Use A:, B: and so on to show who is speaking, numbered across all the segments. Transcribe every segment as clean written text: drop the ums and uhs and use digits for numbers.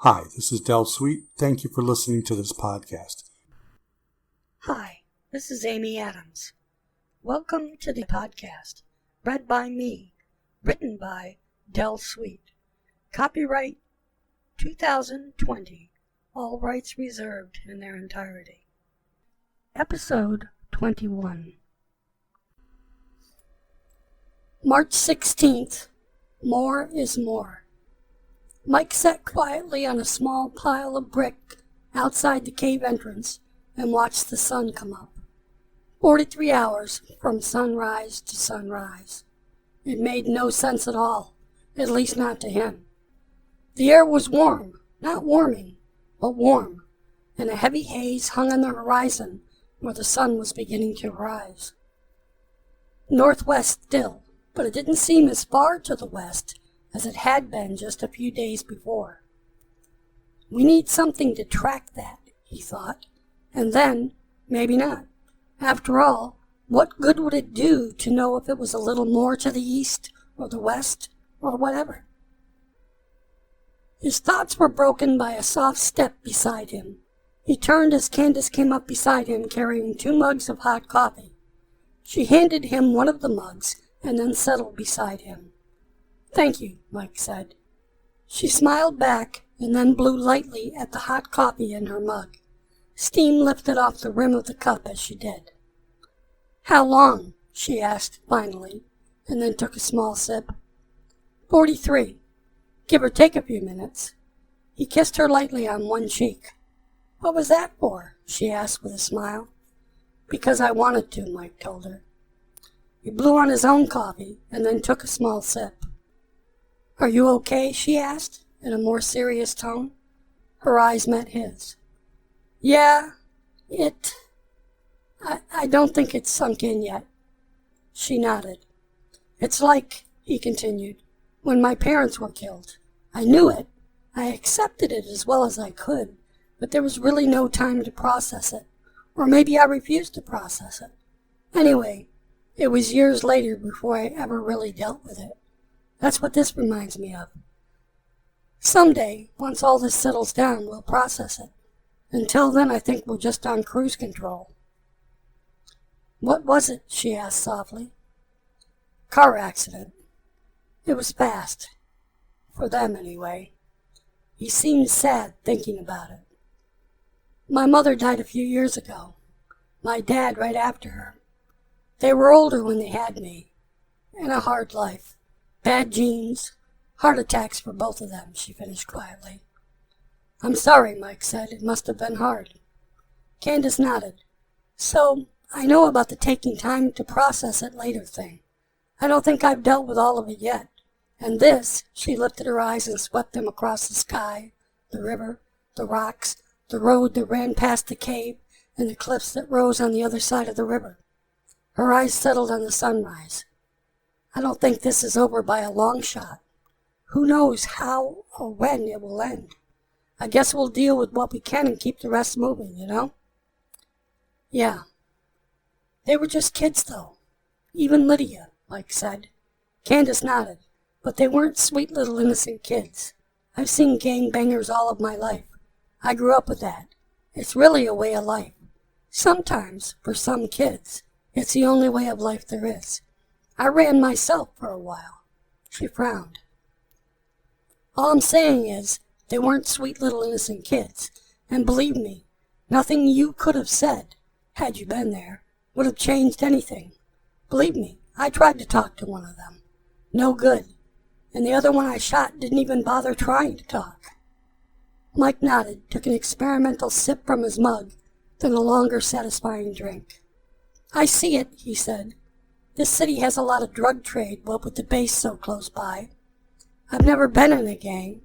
A: Hi, this is Dell. Thank you for listening to this podcast.
B: Hi, this is Amy Adams. Welcome to the podcast, read by me, written by Dell. Copyright 2020, all rights reserved in their entirety. Episode 21. March 16th. More is more. Mike sat quietly on a small pile of brick outside the cave entrance and watched the sun come up. 43 hours from sunrise to sunrise. It made no sense at all, at least not to him. The air was warm, not warming, but warm, and a heavy haze hung on the horizon where the sun was beginning to rise. Northwest still, but it didn't seem as far to the west as it had been just a few days before. We need something to track that, he thought, and then, maybe not. After all, what good would it do to know if it was a little more to the east, or the west, or whatever? His thoughts were broken by a soft step beside him. He turned as Candace came up beside him carrying 2 mugs of hot coffee. She handed him one of the mugs and then settled beside him. "Thank you," Mike said. She smiled back and then blew lightly at the hot coffee in her mug. Steam lifted off the rim of the cup as she did. "How long?" she asked finally, and then took a small sip. 43. Give or take a few minutes. He kissed her lightly on one cheek. "What was that for?" she asked with a smile. "Because I wanted to," Mike told her. He blew on his own coffee and then took a small sip. "Are you okay?" she asked, in a more serious tone. Her eyes met his. "Yeah, I don't think it's sunk in yet." She nodded. "It's like," he continued, "when my parents were killed. I knew it. I accepted it as well as I could, but there was really no time to process it. Or maybe I refused to process it. Anyway, it was years later before I ever really dealt with it. That's what this reminds me of. Someday, once all this settles down, we'll process it. Until then, I think we're just on cruise control." "What was it?" she asked softly. "Car accident. It was fast. For them, anyway." He seemed sad thinking about it. "My mother died a few years ago. My dad right after her. They were older when they had me. And a hard life. Bad genes. Heart attacks for both of them," she finished quietly. "I'm sorry," Mike said. "It must have been hard." Candace nodded. "So, I know about the taking time to process it later thing. I don't think I've dealt with all of it yet. And this," she lifted her eyes and swept them across the sky, the river, the rocks, the road that ran past the cave, and the cliffs that rose on the other side of the river. Her eyes settled on the sunrise. "I don't think this is over by a long shot. Who knows how or when it will end? I guess we'll deal with what we can and keep the rest moving, you know?" "Yeah." "They were just kids, though. Even Lydia," Mike said. Candace nodded. "But they weren't sweet little innocent kids. I've seen gangbangers all of my life. I grew up with that. It's really a way of life. Sometimes, for some kids, it's the only way of life there is. I ran myself for a while." She frowned. "All I'm saying is, they weren't sweet little innocent kids. And believe me, nothing you could have said, had you been there, would have changed anything. Believe me, I tried to talk to one of them. No good. And the other one I shot didn't even bother trying to talk." Mike nodded, took an experimental sip from his mug, then a longer satisfying drink. "I see it," he said. "This city has a lot of drug trade, what with the base so close by. I've never been in a gang,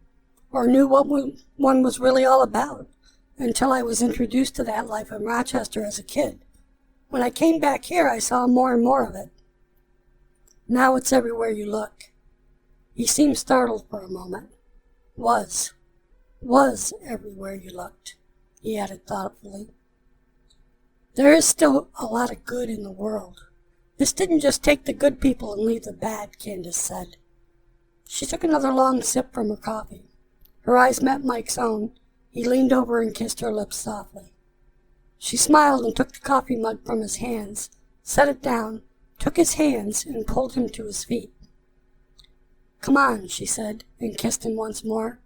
B: or knew what one was really all about, until I was introduced to that life in Rochester as a kid. When I came back here, I saw more and more of it. Now it's everywhere you look." He seemed startled for a moment. Was everywhere you looked," he added thoughtfully. "There is still a lot of good in the world. This didn't just take the good people and leave the bad," Candace said. She took another long sip from her coffee. Her eyes met Mike's own. He leaned over and kissed her lips softly. She smiled and took the coffee mug from his hands, set it down, took his hands, and pulled him to his feet. "Come on," she said, and kissed him once more.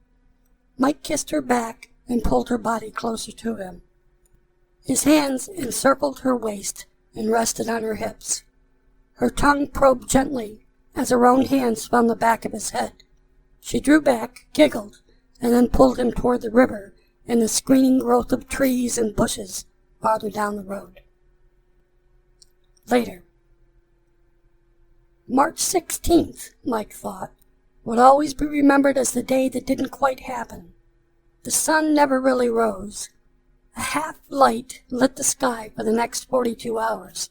B: Mike kissed her back and pulled her body closer to him. His hands encircled her waist and rested on her hips. Her tongue probed gently as her own hands found the back of his head. She drew back, giggled, and then pulled him toward the river and the screening growth of trees and bushes farther down the road. Later. March 16th, Mike thought, would always be remembered as the day that didn't quite happen. The sun never really rose. A half light lit the sky for the next 42 hours,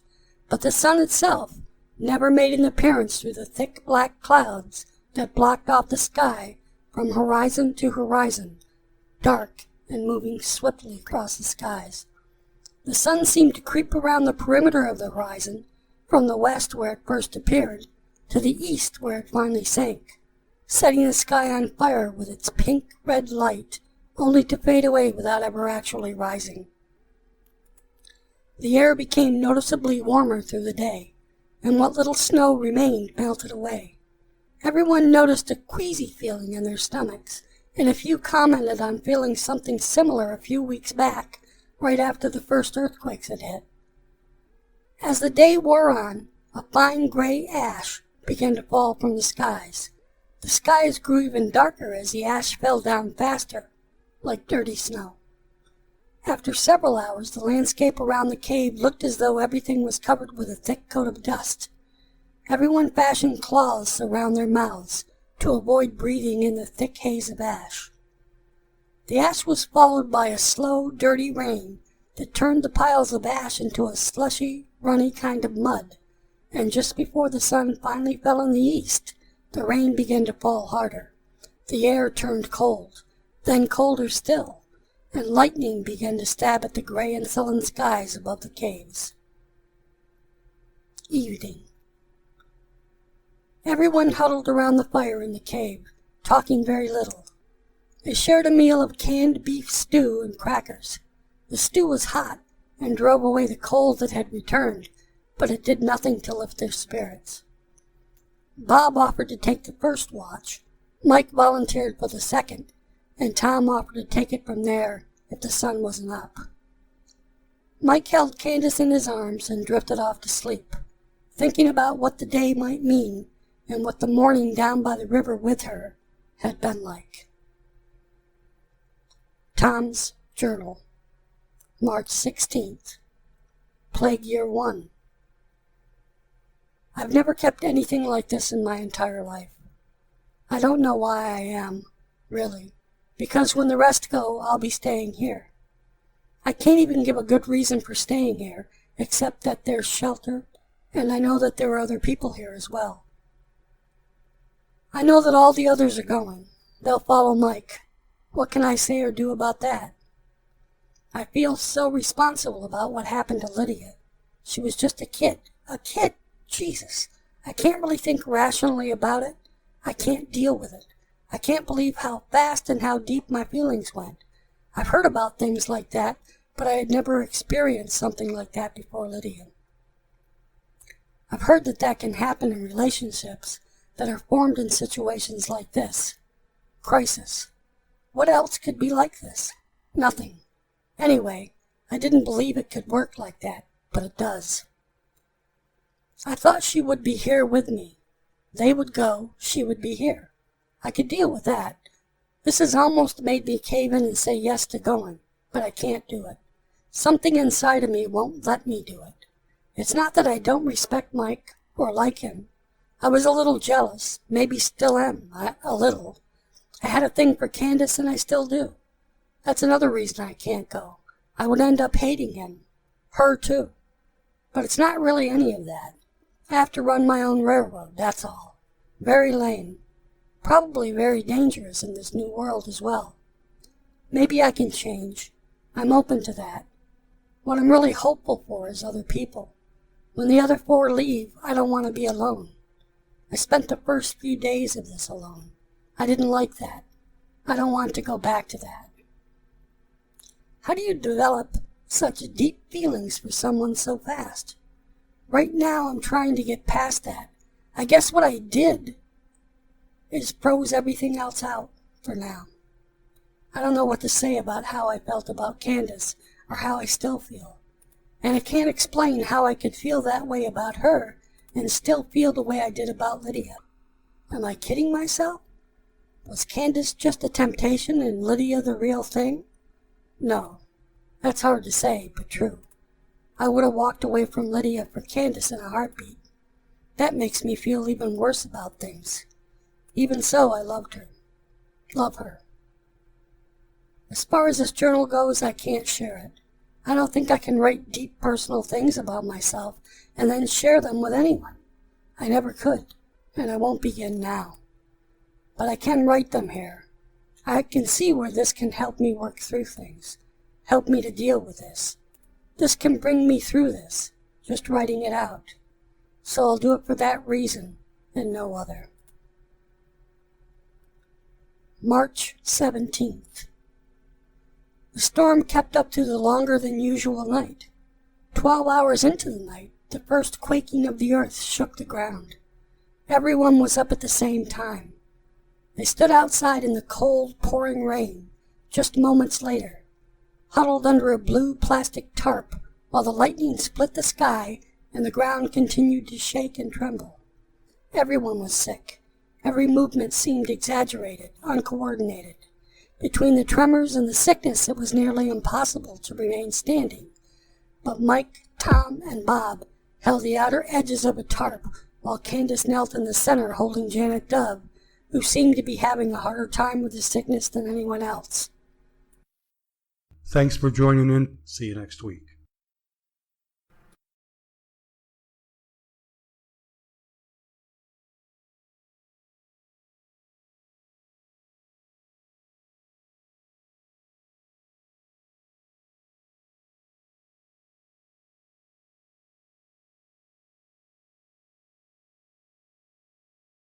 B: but the sun itself never made an appearance through the thick black clouds that blocked off the sky from horizon to horizon, dark and moving swiftly across the skies. The sun seemed to creep around the perimeter of the horizon, from the west where it first appeared, to the east where it finally sank, setting the sky on fire with its pink-red light, only to fade away without ever actually rising. The air became noticeably warmer through the day, and what little snow remained melted away. Everyone noticed a queasy feeling in their stomachs, and a few commented on feeling something similar a few weeks back, right after the first earthquakes had hit. As the day wore on, a fine gray ash began to fall from the skies. The skies grew even darker as the ash fell down faster, like dirty snow. After several hours, the landscape around the cave looked as though everything was covered with a thick coat of dust. Everyone fashioned cloths around their mouths to avoid breathing in the thick haze of ash. The ash was followed by a slow, dirty rain that turned the piles of ash into a slushy, runny kind of mud, and just before the sun finally fell in the east, the rain began to fall harder. The air turned cold, then colder still, and lightning began to stab at the gray and sullen skies above the caves. Evening. Everyone huddled around the fire in the cave, talking very little. They shared a meal of canned beef stew and crackers. The stew was hot and drove away the cold that had returned, but it did nothing to lift their spirits. Bob offered to take the first watch, Mike volunteered for the second, and Tom offered to take it from there if the sun wasn't up. Mike held Candace in his arms and drifted off to sleep, thinking about what the day might mean and what the morning down by the river with her had been like. Tom's Journal, March 16th, Plague Year 1. I've never kept anything like this in my entire life. I don't know why I am, really, because when the rest go, I'll be staying here. I can't even give a good reason for staying here, except that there's shelter, and I know that there are other people here as well. I know that all the others are going. They'll follow Mike. What can I say or do about that? I feel so responsible about what happened to Lydia. She was just a kid. A kid! Jesus! I can't really think rationally about it. I can't deal with it. I can't believe how fast and how deep my feelings went. I've heard about things like that, but I had never experienced something like that before Lydia. I've heard that that can happen in relationships that are formed in situations like this. Crisis. What else could be like this? Nothing. Anyway, I didn't believe it could work like that, but it does. I thought she would be here with me. They would go, she would be here. I could deal with that. This has almost made me cave in and say yes to going, but I can't do it. Something inside of me won't let me do it. It's not that I don't respect Mike or like him. I was a little jealous, maybe still am, a little. I had a thing for Candace and I still do. That's another reason I can't go. I would end up hating him. Her too. But it's not really any of that. I have to run my own railroad, that's all. Very lame. Probably very dangerous in this new world as well. Maybe I can change. I'm open to that. What I'm really hopeful for is other people. When the other 4 leave, I don't want to be alone. I spent the first few days of this alone. I didn't like that. I don't want to go back to that. How do you develop such deep feelings for someone so fast? Right now I'm trying to get past that. I guess what I did is froze everything else out for now. I don't know what to say about how I felt about Candace or how I still feel. And I can't explain how I could feel that way about her and still feel the way I did about Lydia. Am I kidding myself? Was Candace just a temptation and Lydia the real thing? No, that's hard to say, but true. I would have walked away from Lydia for Candace in a heartbeat. That makes me feel even worse about things. Even so, I loved her. Love her. As far as this journal goes, I can't share it. I don't think I can write deep personal things about myself and then share them with anyone. I never could, and I won't begin now. But I can write them here. I can see where this can help me work through things, help me to deal with this. This can bring me through this, just writing it out. So I'll do it for that reason and no other. March 17th. The storm kept up through the longer than usual night. 12 hours into the night, the first quaking of the earth shook the ground. Everyone was up at the same time. They stood outside in the cold, pouring rain, just moments later, huddled under a blue plastic tarp while the lightning split the sky and the ground continued to shake and tremble. Everyone was sick. Every movement seemed exaggerated, uncoordinated. Between the tremors and the sickness, it was nearly impossible to remain standing. But Mike, Tom, and Bob held the outer edges of a tarp while Candace knelt in the center holding Janet Dove, who seemed to be having a harder time with the sickness than anyone else.
A: Thanks for joining in. See you next week.